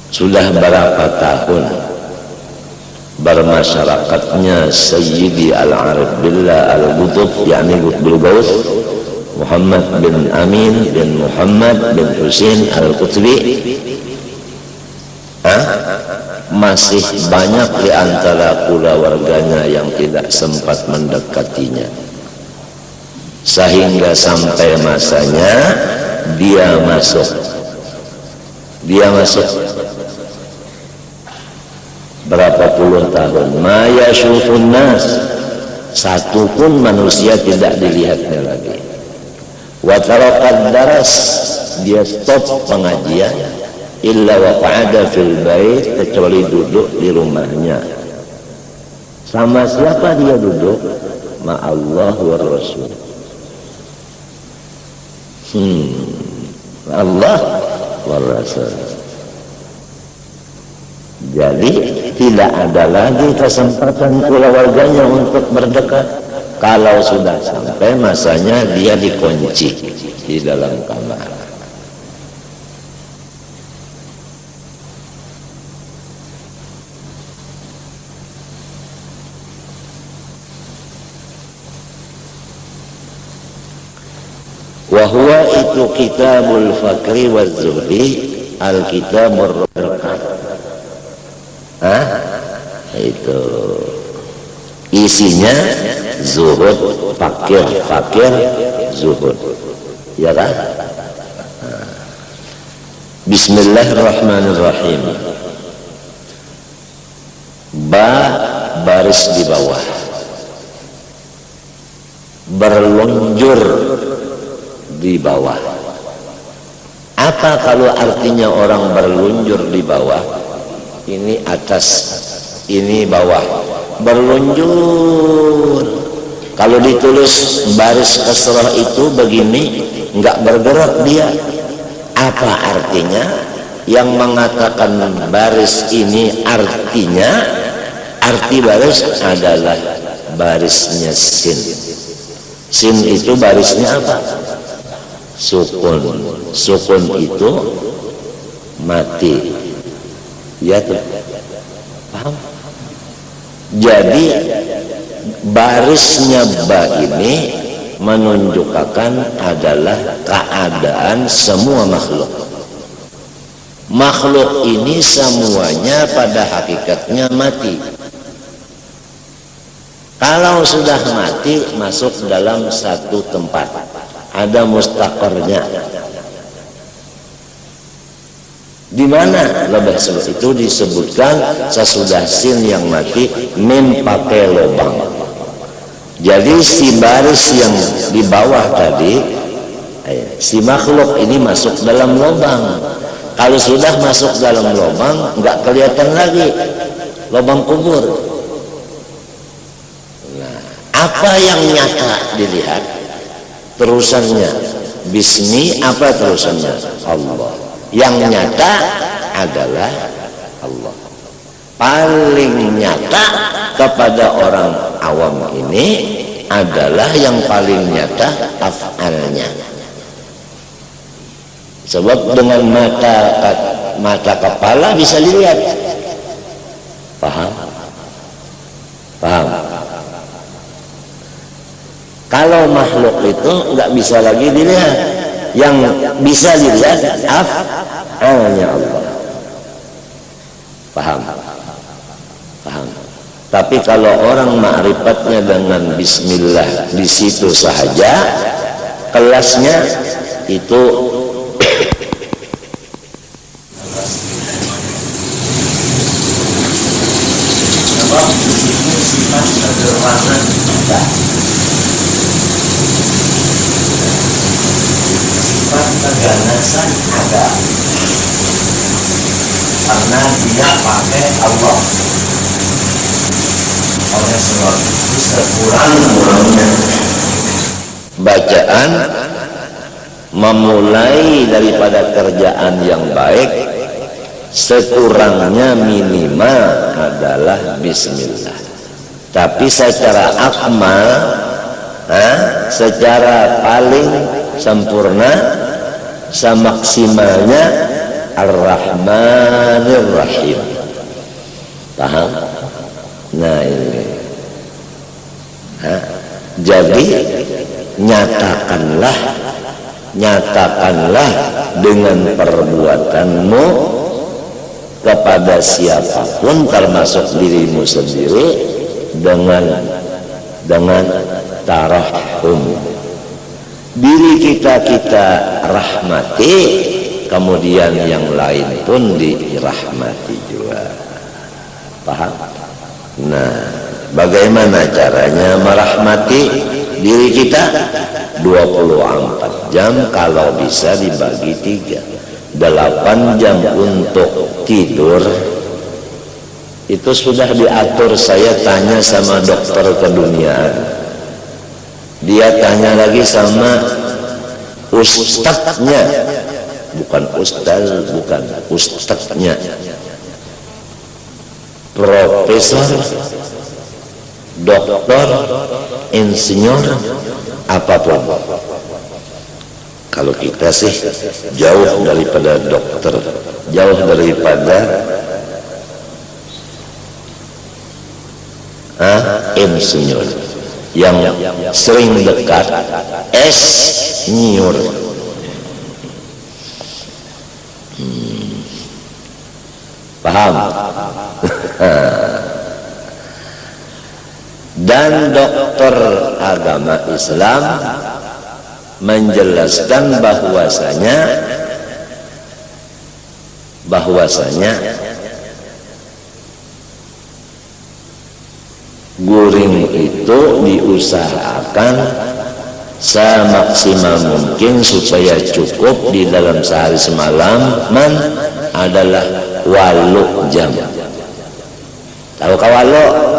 Sudah berapa tahun bermasyarakatnya Sayyidi Al-Arif Billah Al-Qutb, yakni Qutbul Ghaus Muhammad bin Amin bin Muhammad bin Husain Al-Qutbi. Masih banyak di antara keluarganya yang tidak sempat mendekatinya, sehingga sampai masanya dia masuk berapa puluh tahun, ma yashufun nas, satu pun manusia tidak dilihatnya lagi. Wa taraqad daras, dia stop pengajian, illa wa qa'ada fil bait, kecuali duduk di rumahnya. Sama siapa dia duduk? Ma Allah wa Rasul. Allah wa Rasul. Jadi tidak ada lagi kesempatan keluarganya untuk berdekat. Kalau sudah sampai masanya, dia dikunci di dalam kamar. Wahwa itu kitabul fakri wa zuhdi, al-kitabur berkah. Itu isinya zuhud, fakir, zuhud, ya kan? Bismillahirrahmanirrahim. Ba baris di bawah, berlunjur di bawah. Apa kalau artinya orang berlunjur di bawah? Ini atas, ini bawah, berlunjur. Kalau ditulis baris kasrah itu begini, enggak bergerak dia. Apa artinya? Yang mengatakan baris ini artinya, arti baris adalah barisnya sin. Sin itu barisnya apa? Sukun. Sukun itu mati. Ya tuh, paham? Jadi barisnya ba ini menunjukkan adalah keadaan semua makhluk. Makhluk ini semuanya pada hakikatnya mati. Kalau sudah mati, masuk dalam satu tempat, ada mustaqarnya. Di mana? Lebih itu disebutkan sesudah sin yang mati, mim pakai lubang. Jadi si baris yang di bawah tadi, si makhluk ini masuk dalam lubang. Kalau sudah masuk dalam lubang, nggak kelihatan lagi, lubang kubur. Nah, apa yang nyata dilihat? Terusannya bismi, apa terusannya? Allah. Yang nyata adalah Allah. Paling nyata kepada orang awam ini adalah yang paling nyata af'alnya. Sebab dengan mata kepala bisa dilihat. Paham? Paham? Kalau makhluk itu nggak bisa lagi dilihat. Yang bisa dilihat af'alnya Allah. Paham? Paham. Tapi kalau orang ma'rifatnya dengan bismillah di situ saja, kelasnya itu sifat sederhana kita. Keganasan ada karena dia pakai Allah. Oleh sebab itu sekurang-kurangnya bacaan memulai daripada kerjaan yang baik, sekurangnya minimal adalah bismillah. Tapi secara akmal, secara paling sempurna, semaksimalnya Ar-Rahmanir Rahim. Paham? Nah ini. Jadi nyatakanlah dengan perbuatanmu kepada siapapun termasuk dirimu sendiri dengan tarahum. Diri kita rahmati, kemudian yang lain pun dirahmati juga. Paham? Nah, bagaimana caranya merahmati diri kita? 24 jam kalau bisa dibagi 3. 8 jam untuk tidur. Itu sudah diatur. Saya tanya sama dokter keduniaan, dia tanya lagi sama ustadznya, bukan ustaz, bukan ustadznya, profesor, doktor, insinyur, apapun. Kalau kita sih jauh daripada dokter, jauh daripada insinyur. Yang sering dekat esnyur. Paham? Dan dokter agama Islam menjelaskan bahwasanya guring itu diusahakan semaksimal mungkin supaya cukup di dalam sehari semalam adalah 8 jam. Tahukah 8?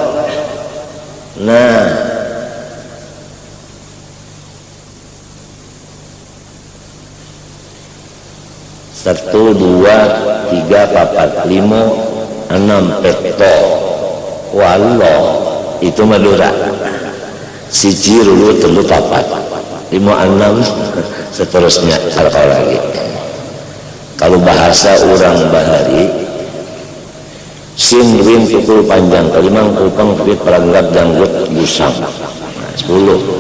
Nah, satu, 2, 3, 4, 5, 6 peto. Wallah itu Madura. Siji, rulu, telu, papat, 5, 6 seterusnya kalau lagi. Kalau bahasa orang Bahari, sin, rin, tukul, panjang, kalimang, kupang, fit, peranggap, janggut, busang. 10.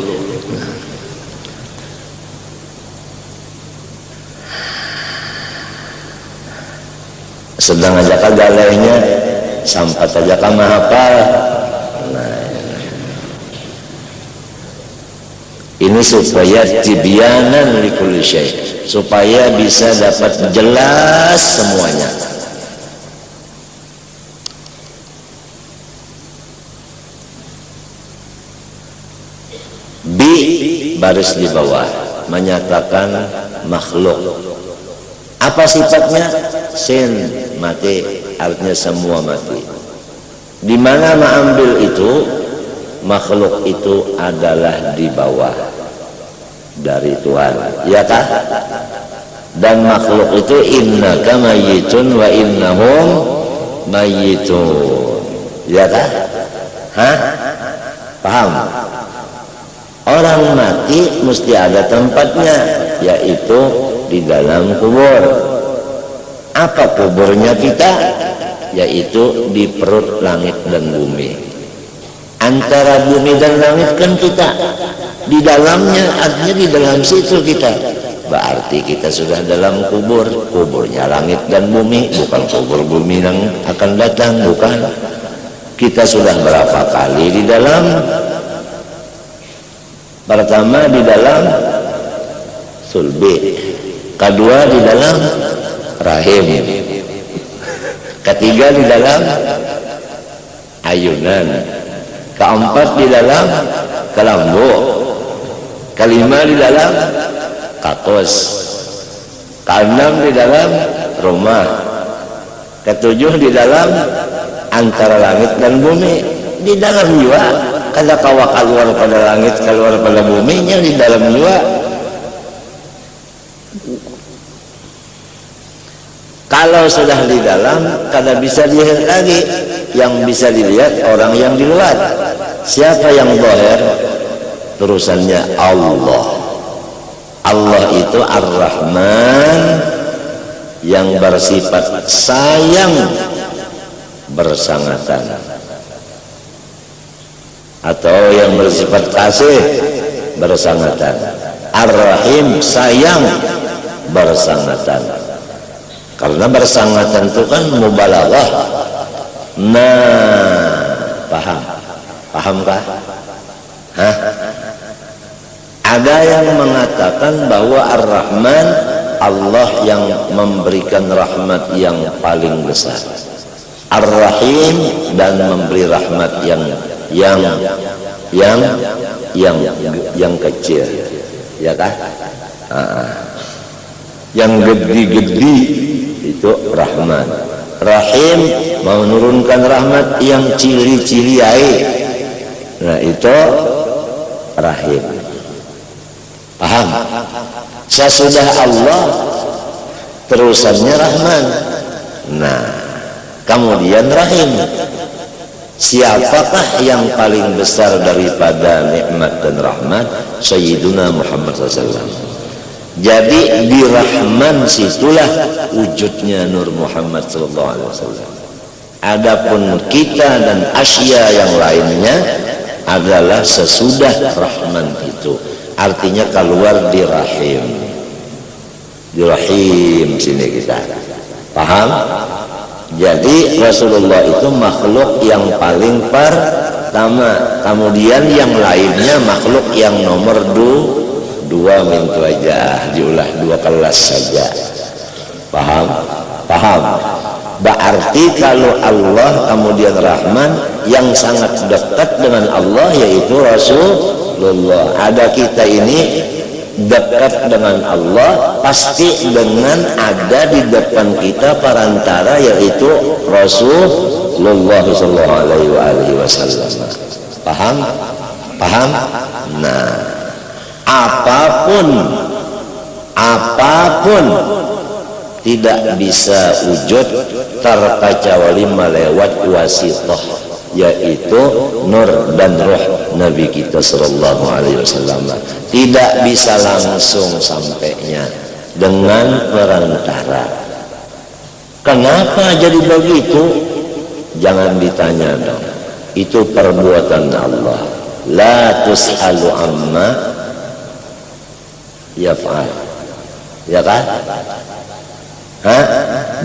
Sedang aja galainya sampat aja mahapal. Nah, ini supaya tibyanan likulli syai', supaya bisa dapat jelas semuanya. Baris di bawah menyatakan makhluk. Apa sifatnya? Sin, mati, artinya semua mati. Di mana mengambil itu? Makhluk itu adalah di bawah dari Tuhan, ya kah? Dan makhluk itu innaka mayyitun wa innahum mayyitun, ya kah? Paham? Orang mati mesti ada tempatnya, yaitu di dalam kubur. Apa kuburnya kita? Yaitu di perut langit dan bumi. Antara bumi dan langit kan kita, di dalamnya, artinya di dalam situ kita. Berarti kita sudah dalam kubur. Kuburnya langit dan bumi, bukan kubur bumi yang akan datang, bukan. Kita sudah berapa kali di dalam? Pertama di dalam sulbi, kedua di dalam rahim, ketiga di dalam ayunan, keempat di dalam kelambu, kelima di dalam kakus, keenam di dalam rumah, ketujuh di dalam antara langit dan bumi, di dalam juga. Kada kawa keluar pada langit, keluar pada buminya di dalam juga. Kalau sudah di dalam, kada bisa dilihat lagi. Yang bisa dilihat orang yang di luar. Siapa yang zahir? Terusannya Allah. Allah itu Ar-Rahman yang bersifat sayang bersangatan, atau yang bersifat kasih bersangatan. Ar-Rahim sayang bersangatan, karena bersangatan itu kan mubalaghah. Nah, pahamkah? Hah? Ada yang mengatakan bahwa Ar-Rahman Allah yang memberikan rahmat yang paling besar, Ar-Rahim dan memberi rahmat yang kecil, ya kan? Yang gede-gede itu Rahman. Rahim menurunkan rahmat yang cili-cili air. Nah, itu Rahim. Paham? Sesudah Allah terusannya Rahman. Nah, kemudian Rahim. Siapakah yang paling besar daripada nikmat dan rahmat? Sayyiduna Muhammad SAW. Jadi di Rahman situlah wujudnya Nur Muhammad SAW. Adapun kita dan asya yang lainnya adalah sesudah Rahman itu. Artinya keluar di Rahim. Di Rahim sini kita. Paham? Jadi Rasulullah itu makhluk yang paling pertama. Kemudian yang lainnya makhluk yang nomor dua mintu aja, diulah 2 kelas saja. Paham? Paham? Berarti kalau Allah kemudian Rahman, yang sangat dekat dengan Allah yaitu Rasulullah. Ada kita ini dekat dengan Allah pasti dengan ada di depan kita perantara yaitu Rasulullah SAW. Paham? Paham? Nah, apapun tidak bisa wujud terkecuali melewat wasithah, yaitu nur dan roh Nabi kita sallallahu alaihi wasallam. Tidak bisa langsung sampainya dengan perantara. Kenapa jadi begitu? Jangan ditanya dong. Itu perbuatan Allah. La tus'alu amma yaf'al. Ya kan? Hah?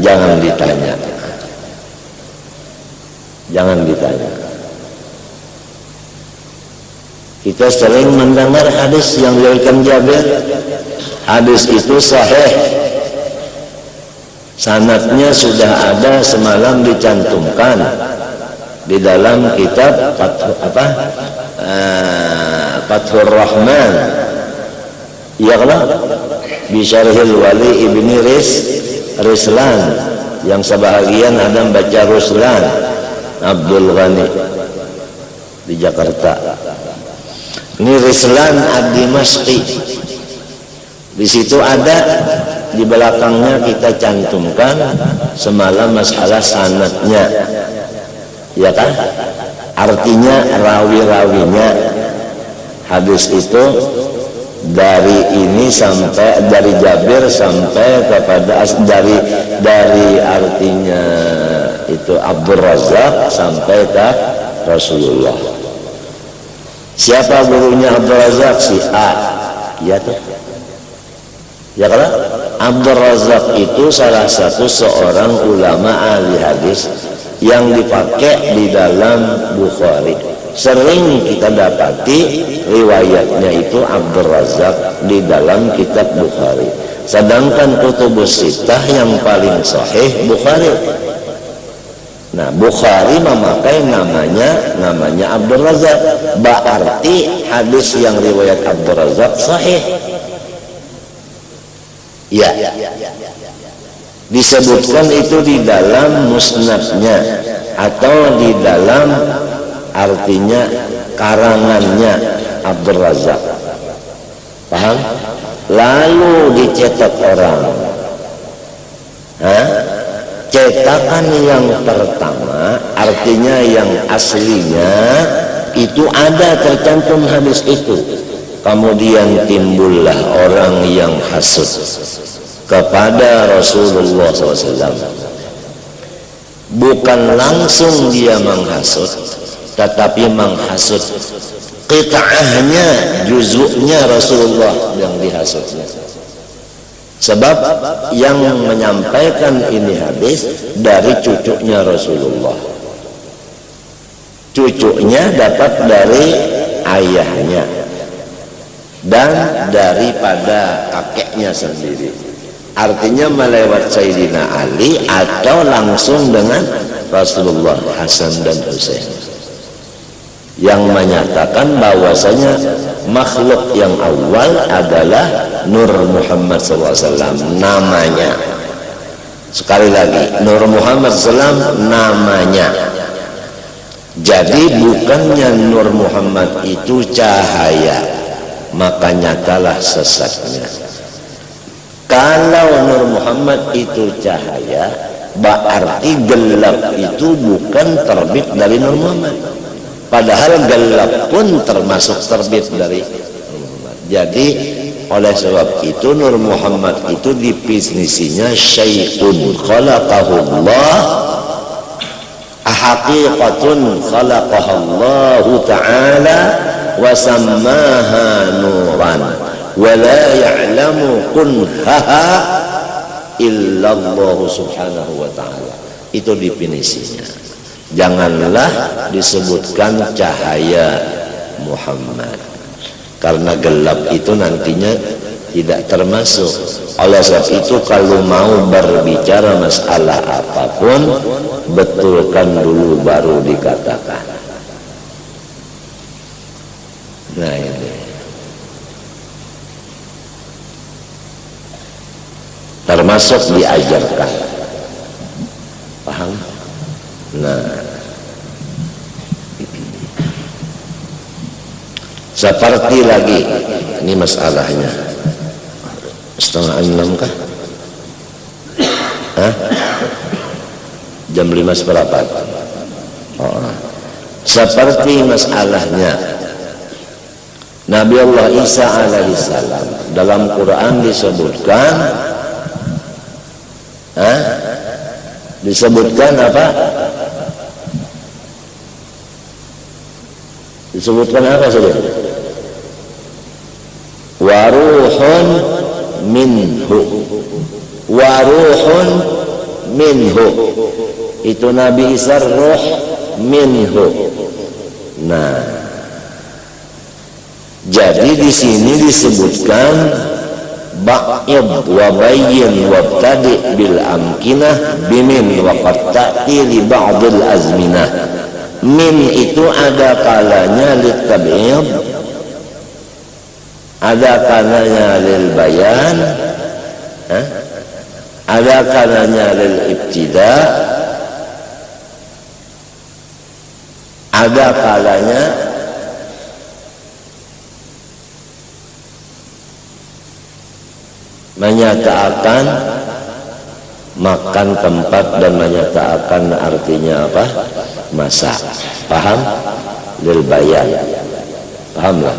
Jangan ditanya. Jangan ditanya. Kita sering mendengar hadis yang diriwayatkan Jabir. Hadis itu sahih. Sanadnya sudah ada, semalam dicantumkan di dalam kitab Fathur Rahman. Ya Allah, Bisyarhil Wali Ibni Rislan, yang sebahagian ada membaca Ruslan Abdul Ghani di Jakarta. Ini Rislan Ad-Dimashqi. Di situ ada, di belakangnya kita cantumkan semalam masalah sanadnya, ya kan? Artinya rawi-rawinya. Hadis itu dari ini sampai dari Jabir sampai kepada dari artinya itu Abdul Razak sampai ke Rasulullah. Siapa gurunya Abdul Razak? Si A. Ya tuh. Ya kan? Abdul Razak itu salah satu seorang ulama ahli hadis yang dipakai di dalam Bukhari. Sering kita dapati riwayatnya itu Abdul Razak di dalam kitab Bukhari. Sedangkan kutubus sittah yang paling sahih Bukhari. Nah, Bukhari memakai namanya Abdul Razak. Berarti hadis yang riwayat Abdul Razak sahih. Ya. Disebutkan itu di dalam musnadnya atau di dalam artinya karangannya Abdul Razak. Paham? Lalu dicetak orang. Cetakan yang pertama, artinya yang aslinya itu ada tercantum hadis itu. Kemudian timbullah orang yang hasud. kepada Rasulullah SAW. Bukan langsung dia menghasut, tetapi menghasut qita'ahnya, juzuknya Rasulullah yang dihasutnya. Sebab yang menyampaikan ini hadis dari cucunya Rasulullah. Cucunya dapat dari ayahnya dan daripada kakeknya sendiri. Artinya melewat Sayyidina Ali atau langsung dengan Rasulullah Hasan dan Husain, yang menyatakan bahwasanya makhluk yang awal adalah Nur Muhammad SAW namanya. Sekali lagi, Nur Muhammad SAW namanya. Jadi bukannya Nur Muhammad itu cahaya, maka nyatalah sesatnya. Kalau Nur Muhammad itu cahaya, berarti gelap itu bukan terbit dari Nur Muhammad. Padahal gelap pun termasuk terbit dari Nur Muhammad. Jadi oleh sebab itu Nur Muhammad itu definisinya syai'un khalaqahullah, haqiqatun khalaqahallahu ta'ala wa sammaha nuran wa la ya'lamu kunhaha illallah subhanahu wa ta'ala. Itu definisinya. Janganlah disebutkan cahaya Muhammad, karena gelap itu nantinya tidak termasuk. Oleh sebab itu kalau mau berbicara masalah apapun, betulkan dulu baru dikatakan. Nah ini termasuk diajarkan, paham? Nah, seperti lagi ini masalahnya 5:30 kah? Hah? Jam 5 seperempat. Oh. Seperti masalahnya Nabi Allah Isa alaihissalam, dalam Quran disebutkan, disebutkan apa? Disebutkan apa saudara? Waruhun minhu, waruhun minhu. Itu Nabi Isa ruh minhu. Nah, jadi di sini disebutkan ba'id wa bayyin wabtadi bil amkinah bimin wa qad ta'ti li ba'dil azminah. Min itu ada kalanya lit tab'id, ada kalanya lil bayan, ada kalanya lil ibtida, ada kalanya menyatakan makan tempat dan menyatakan artinya apa? Masak. Paham? Lil bayan. Paham lah?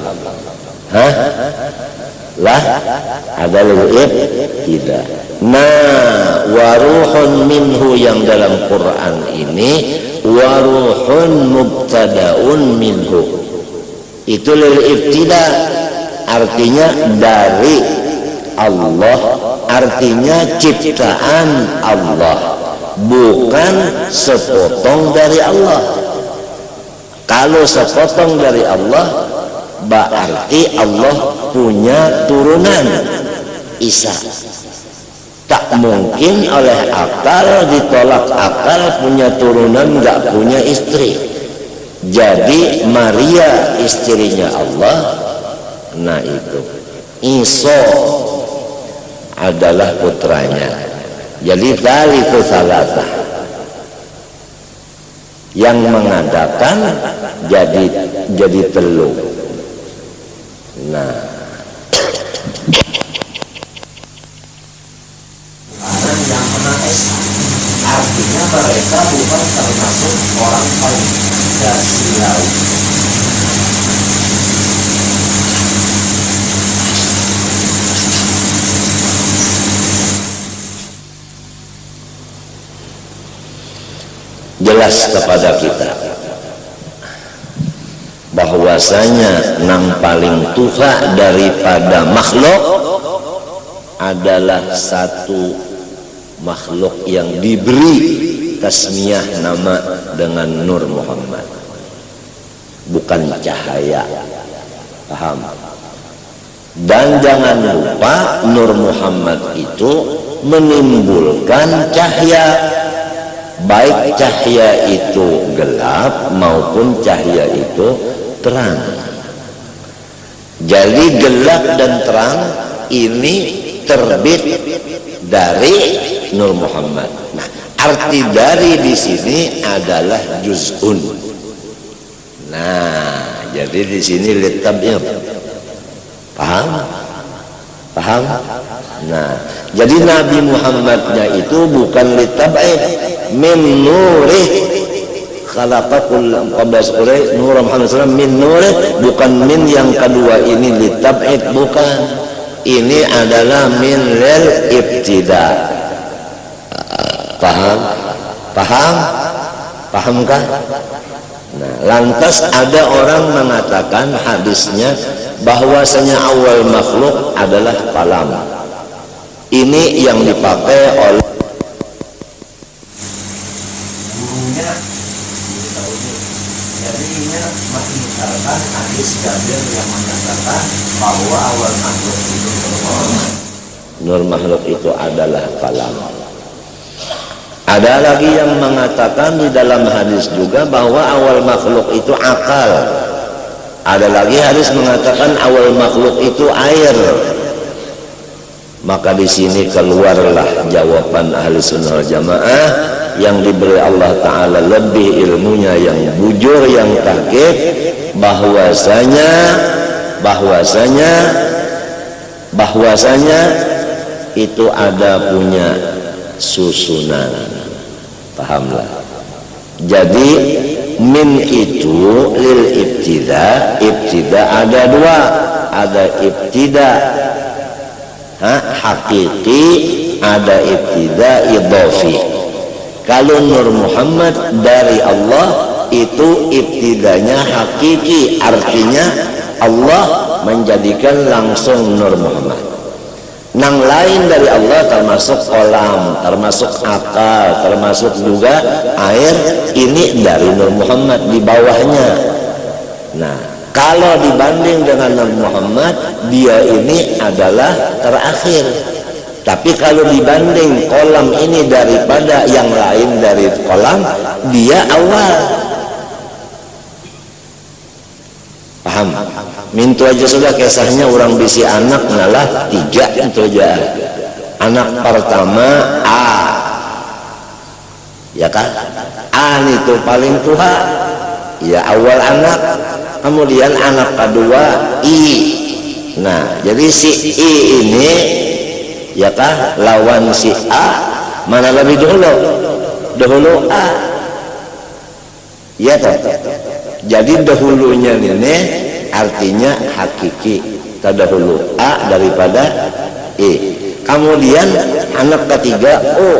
Hah? Lah? Ada lil ibtida. Nah, waruhun minhu yang dalam Quran ini waruhun mubtadaun minhu. Itu lil ibtida, artinya dari Allah, artinya ciptaan Allah, bukan sepotong dari Allah. Kalau sepotong dari Allah, berarti Allah punya turunan Isa. Tak mungkin oleh akal, ditolak akal, punya turunan nggak punya istri. Jadi Maria istrinya Allah. Nah itu Isa adalah putranya. Jadi tali itu salatah yang mengadakan jadi telu. Nah, yang menang Esa artinya mereka bukan termasuk orang Pancasila. jelas kepada kita bahwasanya nang paling tua daripada makhluk adalah satu makhluk yang diberi tasmiyah nama dengan Nur Muhammad, bukan cahaya. Paham? Dan jangan lupa Nur Muhammad itu menimbulkan cahaya, baik cahaya itu gelap maupun cahaya itu terang. Jadi gelap dan terang ini terbit dari Nur Muhammad. Nah, arti dari di sini adalah juz'un. Nah, jadi di sini litabir. Paham? Paham? Nah, jadi Nabi Muhammadnya itu bukan litab'id, min nurih khalaqakul qablas quraish nur Muhammad SAW min nurih, bukan min yang kedua ini litab'id, bukan. Ini adalah min lil ibtida. Paham? Paham? Pahamkah? Nah, lantas ada orang mengatakan hadisnya bahwasanya awal makhluk adalah kalam. Ini yang dipakai oleh gurunya. Jadi ini mengingatkan hadis Jabir yang menyatakan bahwa awal makhluk itu Nur makhluk itu adalah kalam. Ada lagi yang mengatakan di dalam hadis juga bahwa awal makhluk itu akal. Ada lagi hadis mengatakan awal makhluk itu air. Maka di sini keluarlah jawaban ahli sunnah wal jamaah yang diberi Allah Ta'ala lebih ilmunya, yang bujur, yang tahqiq, bahwasanya itu ada punya susunan. Pahamlah. Jadi min itu lil ibtida. Ibtida ada dua, ada ibtida hakiki, ada ibtida idhafi. Kalau Nur Muhammad dari Allah itu ibtidanya hakiki, artinya Allah menjadikan langsung Nur Muhammad. Nang lain dari Allah termasuk kolam, termasuk akal, termasuk juga air, ini dari Nur Muhammad di bawahnya. Nah, kalau dibanding dengan Nur Muhammad, dia ini adalah terakhir. Tapi kalau dibanding kolam ini daripada yang lain dari kolam, dia awal. Paham? Mintu aja sudah kisahnya orang bisi anak nalah 3 itu aja. Anak pertama A, ya kan? A itu paling tua, ya awal anak. Kemudian anak kedua I. Nah, jadi si I ini, ya kan, lawan si A mana lebih dahulu? Dahulu A. Ya kan? Jadi dahulunya ini artinya hakiki, terdahulu A daripada E. Kemudian anak ketiga O,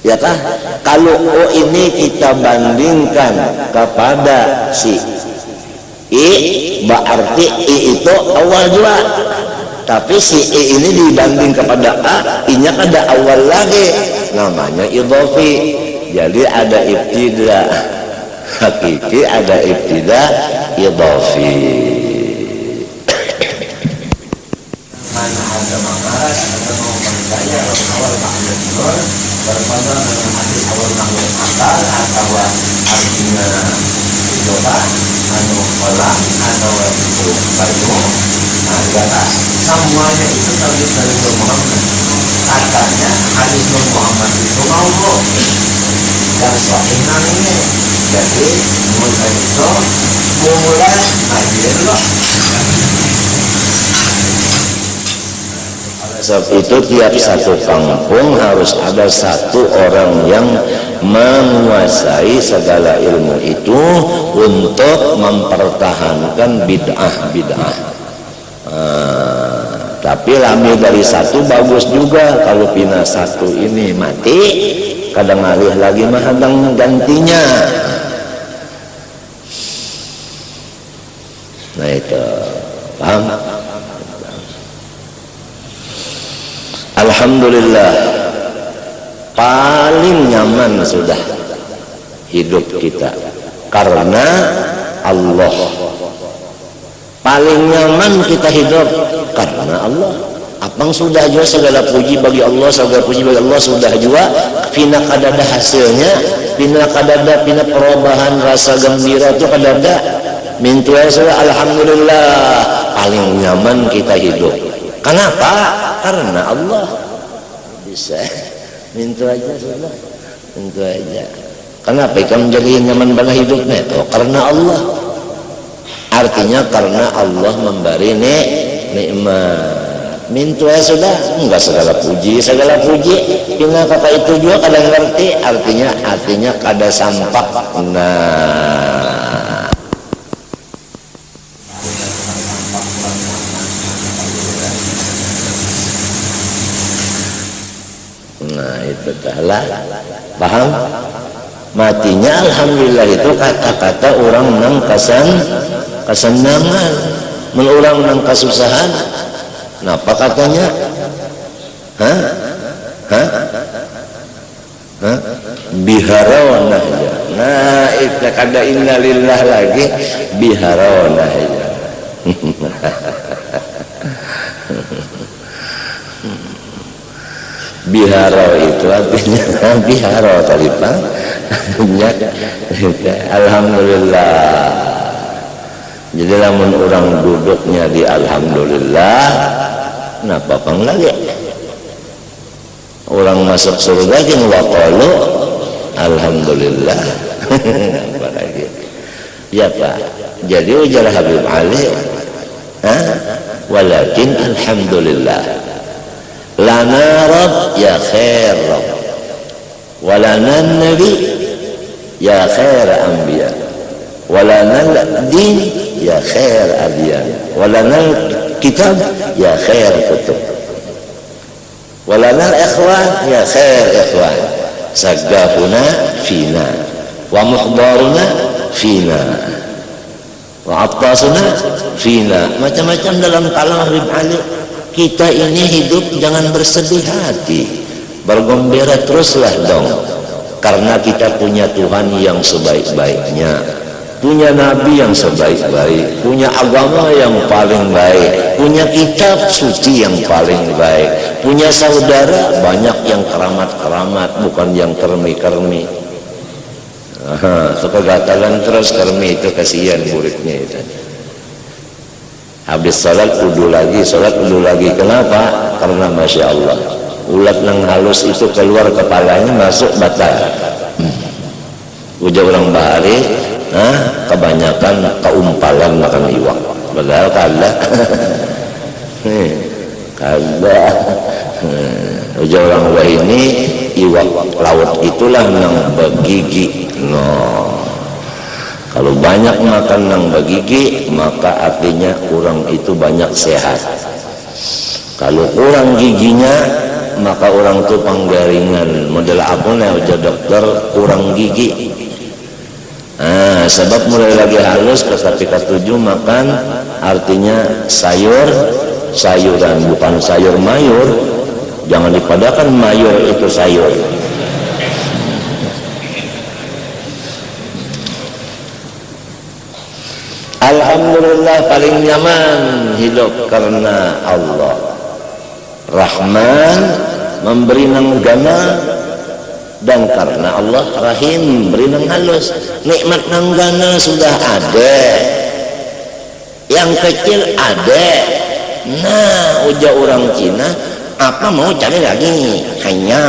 ya kan? Kalau O ini kita bandingkan kepada si I, berarti I itu awal juga. Tapi si I ini dibanding kepada A, I-nya ada awal lagi, namanya idhafi. Jadi ada ibtida hakiki, ada ibtida idhafi. Mana ada mengaras atau mempercaya awal makhluk nur berbeda dengan hadis awal makhluk akal atau artinya coba atau kolam atau itu bayu. Nah, di atas semuanya itu terbit dari Nur Muhammad. Katanya hadis Nur Muhammad itu maudhu dan sahihnya ini. Jadi mulai itu mulai hadir loh. Sebab itu tiap satu kampung harus ada satu orang yang menguasai segala ilmu itu untuk mempertahankan bid'ah-bid'ah. Tapi lebih dari satu bagus juga. Kalau pindah satu ini mati, kadang alih lagi mah kadang gantinya. Nah itu paham. Alhamdulillah paling nyaman sudah hidup kita karena Allah. Paling nyaman kita hidup karena Allah. Apang sudah juga segala puji bagi Allah, segala puji bagi Allah sudah juga. Pina kadada hasilnya, pina kadada, pina perubahan rasa gembira itu kadada. Mintu aja alhamdulillah paling nyaman kita hidup. Kenapa? Karena Allah. Bisa. Mintu aja sudah. Mintu aja. Kenapa kamu menjadi nyaman pada hidupnya? Oh, karena Allah. Artinya karena Allah memberi nikmat. Mintu ya sudah, enggak segala puji, pina kata itu juga kadang ngerti, artinya kada sampak. Nah itu adalah paham. Matinya alhamdulillah itu kata-kata orang nang kesenangan, orang nang kesusahan. Napa katanya? Biharonah ya. Nah itu kada innalillah lagi biharonah ya. Biharo itu artinya biharo tadi Pak. Alhamdulillah. Jadi lamun orang duduknya di alhamdulillah, kenapa pang lagi? Orang masuk surga jeung waqalu alhamdulillah. Apa lagi? Ya Pak. Jadi ujar Habib Ali, walakin alhamdulillah. Lana Rabb ya khair Rabb. Walana Nabi ya khair anbiya. Walana din ya khair adiyan. Walana kitab ya khair kutub. Walana ikhwan ya khair ikhwan. Sagafuna fina wa mukhbaruna fina wa attasuna fina. Macam-macam dalam kalam Habib Ali. Kita ini hidup jangan bersedih hati, bergembira teruslah dong, karena kita punya Tuhan yang sebaik-baiknya, punya Nabi yang sebaik-baik, punya agama yang paling baik, punya kitab suci yang paling baik, punya saudara banyak yang keramat-keramat, bukan yang kermi-kermi. Kegatalan terus kermi itu kasihan muridnya itu. Habis sholat kudu lagi, kenapa? Karena Masya Allah ulat nang halus itu keluar kepalanya masuk batal. Ujar orang bahari, kebanyakan keumpalan makan iwak, padahal kada. Ujar orang wah ini iwak laut itulah nang begigi. Kalau banyak makan nang bagigi, maka artinya orang itu banyak sehat. Kalau kurang giginya, maka orang itu panggaringan. Model apa nih udah dokter kurang gigi. Sebab mulai lagi halus ketika 7 makan, artinya sayuran bukan sayur mayur. Jangan dipadakan mayur itu sayur. Alhamdulillah paling nyaman hidup karena Allah. Rahman memberi nang gana, dan karena Allah Rahim beri nang halus. Nikmat nang gana sudah ada, yang kecil ada. Nah ujar orang Cina, apa mau cari lagi? Hanya